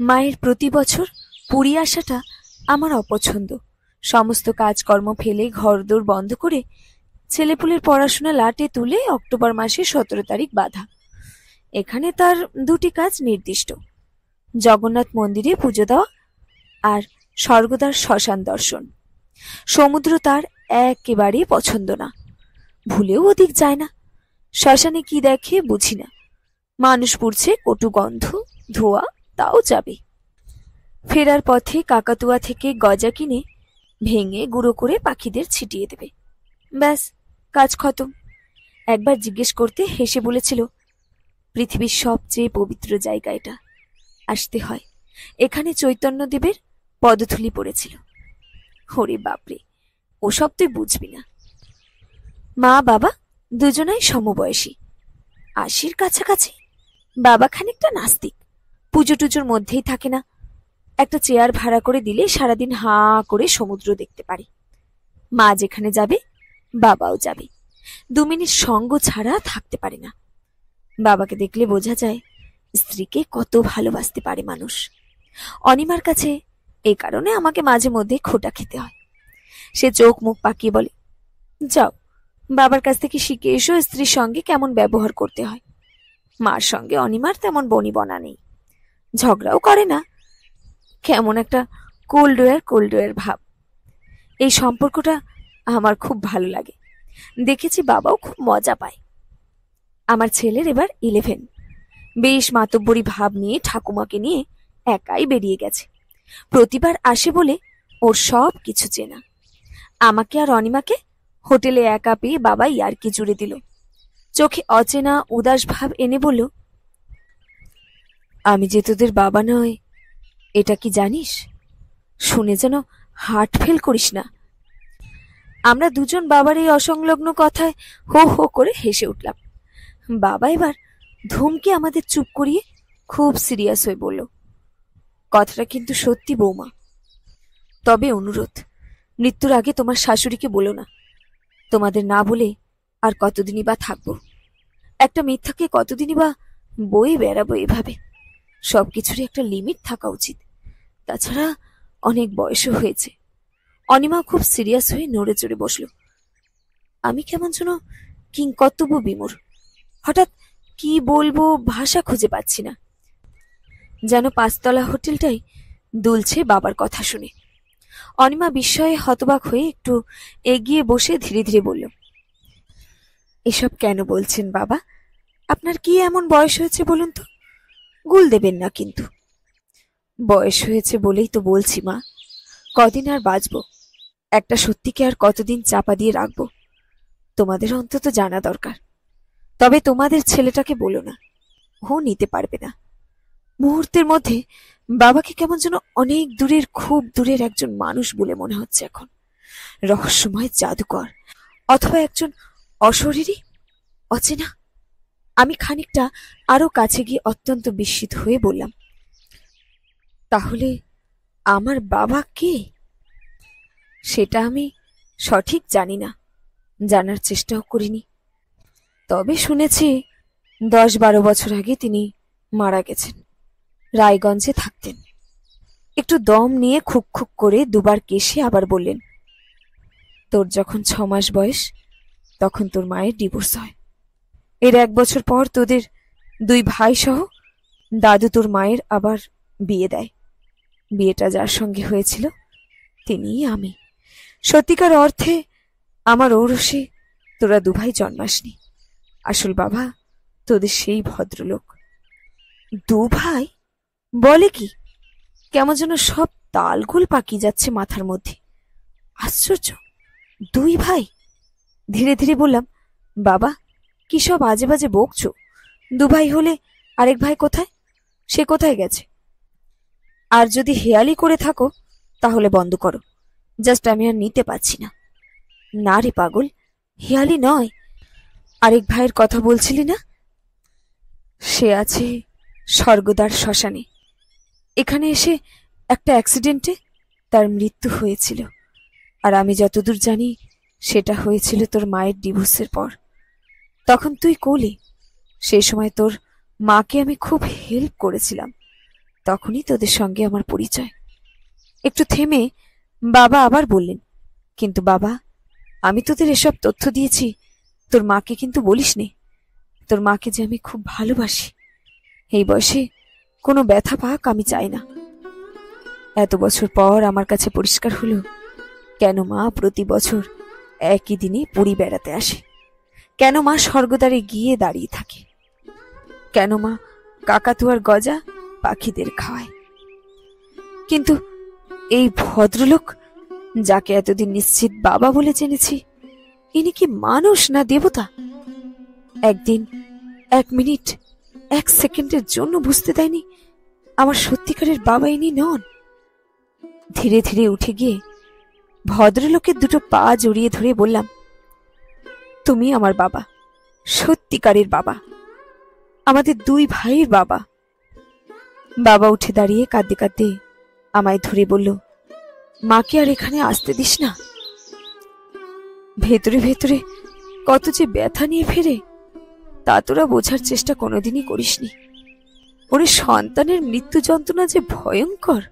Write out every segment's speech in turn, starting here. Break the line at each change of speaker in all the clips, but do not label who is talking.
মায়ের প্রতি বছর পুরী আসাটা আমার অপছন্দ। সমস্ত কাজকর্ম ফেলে ঘরদোর বন্ধ করে ছেলেপুলের পড়াশোনা লাটে তুলে অক্টোবর মাসের 17 তারিখ বাঁধা। এখানে তার দুটি কাজ নির্দিষ্ট: জগন্নাথ মন্দিরে পুজো দেওয়া আর স্বর্গদ্বার শ্মশান দর্শন। সমুদ্র তার একেবারে পছন্দ না, ভুলেও ওদিক যায় না। শ্মশানে কি দেখে বুঝি না, মানুষ পুড়ছে, কটু গন্ধ, ধোঁয়া, তাও যাবে। ফেরার পথে কাকাতুয়া থেকে গজা কিনে ভেঙে গুঁড়ো করে পাখিদের ছিটিয়ে দেবে, ব্যাস কাজ খতম। একবার জিজ্ঞেস করতে হেসে বলেছিল, পৃথিবীর সবচেয়ে পবিত্র জায়গা এটা, আসতে হয়। এখানে চৈতন্যদেবের পদধূলি পড়েছিল। ওরে বাপরে, ওসব তুই বুঝবি না। মা বাবা দুজনাই সমবয়সী, 80-র কাছাকাছি। বাবা খানিকটা নাস্তিক, পুজো টুজোর মধ্যেই থাকে না। একটা চেয়ার ভাড়া করে দিলে সারাদিন হাঁ করে সমুদ্র দেখতে পারে। মা যেখানে যাবে বাবাও যাবে, 2 মিনিট সঙ্গ ছাড়া থাকতে পারে না। বাবাকে দেখলে বোঝা যায় স্ত্রীকে কত ভালোবাসতে পারে মানুষ। অনিমার কাছে এই কারণে আমাকে মাঝে মধ্যে খোটা খেতে হয়। সে চোখ মুখ পাকিয়ে বলে, যাও বাবার কাছ থেকে শিখে এসো স্ত্রীর সঙ্গে কেমন ব্যবহার করতে হয়। মার সঙ্গে অনিমার তেমন বনিবনা নেই, ঝগড়াও করে না, কেমন একটা কোল্ড ওয়ার ভাব। এই সম্পর্কটা আমার খুব ভালো লাগে। দেখেছি বাবাও খুব মজা পায়। আমার ছেলের এবার 11, বেশ মাতব্বরি ভাব নিয়ে ঠাকুমাকে নিয়ে একাই বেরিয়ে গেছে। প্রতিবার আসে বলে ওর সব কিছু চেনা। আমাকে আর অনিমাকে হোটেলে একা পেয়ে বাবা ইয়ার্কি জুড়ে দিল। চোখে অচেনা উদাস ভাব এনে বলল, আমি যে তোদের বাবা নয় এটা কি জানিস? শুনে যেন হার্ট ফেল করিস না। আমরা দুজন বাবার এই অসংলগ্ন কথায় হো হো করে হেসে উঠলাম। বাবা এবার ধমকে আমাদের চুপ করিয়ে খুব সিরিয়াস হয়ে বলল, কথাটা কিন্তু সত্যি বৌমা, তবে অনুরোধ, মৃত্যুর আগে তোমার শাশুড়িকে বলো না। তোমাদের না বলে আর কতদিনই বা থাকবো? একটা মিথ্যাকে কতদিনই বা বই বেড়াবো এভাবে? সবকিছুরই একটা লিমিট থাকা উচিত। তাছাড়া অনেক বয়সও হয়েছে। অনিমা খুব সিরিয়াস হয়ে নড়ে চড়ে বসল। আমি কেমন যেন কিংকর্তব্য বিমূঢ়। হঠাৎ কি বলবো ভাষা খুঁজে পাচ্ছি না। যেন 5 তলা হোটেলটাই দুলছে বাবার কথা শুনে। অনিমা বিস্ময়ে হতবাক হয়ে একটু এগিয়ে বসে ধীরে ধীরে বলল, এসব কেন বলছেন বাবা? আপনার কি এমন বয়স হয়েছে বলুন তো? গুল দেবেন না কিন্তু। বয়স হয়েছে বলেই তো বলছি মা, কদিন আর বাঁচবো? একটা সত্যিকে আর কতদিন চাপা দিয়ে রাখবো? তোমাদের অন্তত জানা দরকার। তবে তোমাদের ছেলেটাকে বলো না, ও নিতে পারবে না। মুহূর্তের মধ্যে বাবাকে কেমন যেন অনেক দূরের, খুব দূরের একজন মানুষ বলে মনে হচ্ছে এখন। রহস্যময় জাদুকর, অথবা একজন অশরীরী, অচেনা। আমি খানিকটা আরো কাছে গিয়ে অত্যন্ত বিস্মিত হয়ে বললাম, তাহলে আমার বাবা কে? সেটা আমি সঠিক জানি না, জানার চেষ্টাও করিনি। তবে শুনেছি 10-12 বছর আগে তিনি মারা গেছেন। রায়গঞ্জে থাকতেন। একটু দম নিয়ে খুক খুক করে দুবার কেশে আবার বললেন, তোর যখন 6 মাস বয়স তখন তোর মায়ের ডিভোর্স হয়। এর 1 বছর পর তোদের 2 ভাই সহ দাদু তোর মায়ের আবার বিয়ে দেয়। বিয়েটা যার সঙ্গে হয়েছিল তিনিই আমি। সত্যিকার অর্থে আমার ঔরসে তোরা 2 ভাই জন্মাসনি। আসল বাবা তোদের সেই ভদ্রলোক। 2 ভাই? বলে কি? কেমন যেন সব তালগোল পাকিয়ে যাচ্ছে মাথার মধ্যে। আশ্চর্য, 2 ভাই! ধীরে ধীরে বললাম, বাবা কি সব আজে বাজে বকছো? 2 ভাই হলে আরেক ভাই কোথায়? সে কোথায় গেছে? আর যদি হেয়ালি করে থাকো তাহলে বন্ধ করো। জাস্ট আমি আর নিতে পারছি না। না রে পাগল, হেয়ালি নয়। আরেক ভাইয়ের কথা বলছিলি না? সে আছে স্বর্গদ্বার শ্মশানে। এখানে এসে একটা অ্যাক্সিডেন্টে তার মৃত্যু হয়েছিল। আর আমি যতদূর জানি সেটা হয়েছিল তোর মায়ের ডিভোর্সের পর। তখন তুই কোলে। সেই সময় তোর মাকে আমি খুব হেল্প করেছিলাম। তখনই তোদের সঙ্গে আমার পরিচয়। একটু থেমে বাবা আবার বললেন, কিন্তু বাবা, আমি তোদের এসব তথ্য দিয়েছি, তোর মাকে কিন্তু বলিসনি। তোর মাকে যে আমি খুব ভালোবাসি। এই বয়সে কোনো ব্যথা পাক আমি চাই না। এত বছর পর আমার কাছে পরিষ্কার হলো কেন মা প্রতি বছর একই দিনে পুরী বেড়াতে আসে, কেন মা স্বর্গদ্বারে গিয়ে দাঁড়িয়ে থাকে, কেন মা কাকাতুয়ার গজা পাখিদের খাওয়ায়। কিন্তু এই ভদ্রলোক, যাকে এতদিন নিশ্চিত বাবা বলে জেনেছি, ইনি কি মানুষ না দেবতা? একদিন, 1 মিনিট, 1 সেকেন্ডের জন্য বুঝতে দেয়নি আমার সত্যিকারের বাবা ইনি নন। ধীরে ধীরে উঠে গিয়ে ভদ্রলোকের দুটো পা জড়িয়ে ধরে বললাম, তুমি আমার বাবা, সত্যিকারের বাবা, আমাদের 2 ভাইয়ের বাবা। বাবা উঠে দাঁড়িয়ে কাঁদতে কাঁদতে আমায় ধরে বলল, মাকে আর এখানে আসতে দিস না। ভেতরে ভেতরে কত যে ব্যথা নিয়ে ফেরে তা তোরা বোঝার চেষ্টা কোনোদিনই করিসনি। ওরে সন্তানের মৃত্যু যন্ত্রণা যে ভয়ঙ্কর,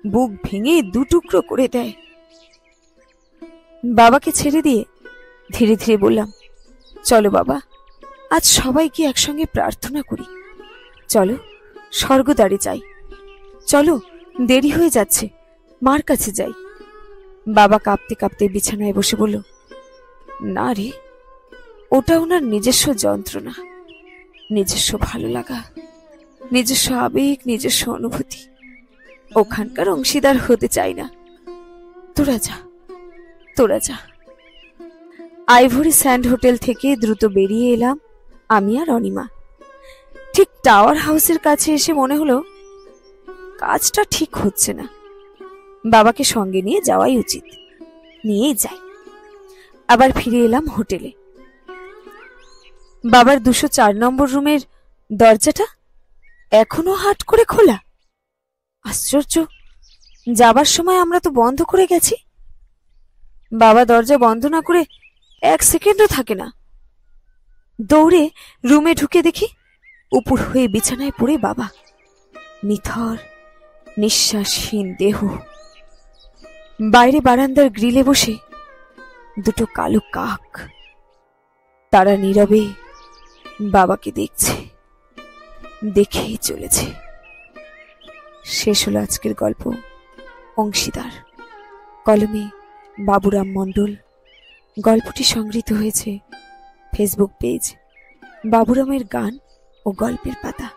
বুক ভেঙে 2 টুকরো করে দেয়। বাবাকে ছেড়ে দিয়ে ধীরে ধীরে বললাম, চলো বাবা, আজ সবাই কি একসঙ্গে প্রার্থনা করি। চলো স্বর্গদ্বারে যাই, চলো দেরি হয়ে যাচ্ছে, মার কাছে যাই। বাবা কাঁপতে কাঁপতে বিছানায় বসে বলল, না রে, ওটা ওনার নিজস্ব যন্ত্রণা, নিজস্ব ভালো লাগা, নিজস্ব আবেগ, নিজস্ব অনুভূতি। ওখানকার অংশীদার হতে চাই না। তোরা যা, তোরা যা। আইভরি স্যান্ড হোটেল থেকে দ্রুত বেরিয়ে এলাম আমি আর অনিমা। ঠিক টাওয়ার হাউসের কাছে এসে মনে হলো কাজটা ঠিক হচ্ছে না, বাবাকে সঙ্গে নিয়ে যাওয়াই উচিত। নিয়ে যাই। আবার ফিরে এলাম হোটেলে। বাবার 204 নম্বর রুমের দরজাটা এখনো হাট করে খোলা। আশ্চর্য, যাবার সময় আমরা তো বন্ধ করে গেছি। বাবা দরজা বন্ধ না করে 1 সেকেন্ডও থাকে না। দৌড়ে রুমে ঢুকে দেখি উপর হয়ে বিছানায় পড়ে বাবা, নিথর নিঃশ্বাসহীন দেহ। বাইরে বারান্দার গ্রিলে বসে 2 কালো কাক, তারা নীরবে বাবাকে দেখছে, দেখেই চলেছে। শেষ হলো আজকের গল্প অংশীদার। কলমে বাবুরাম মণ্ডল। গল্পটি সংগৃহীত হয়েছে ফেসবুক পেজ বাবুরামের গান ও গল্পের পাতা।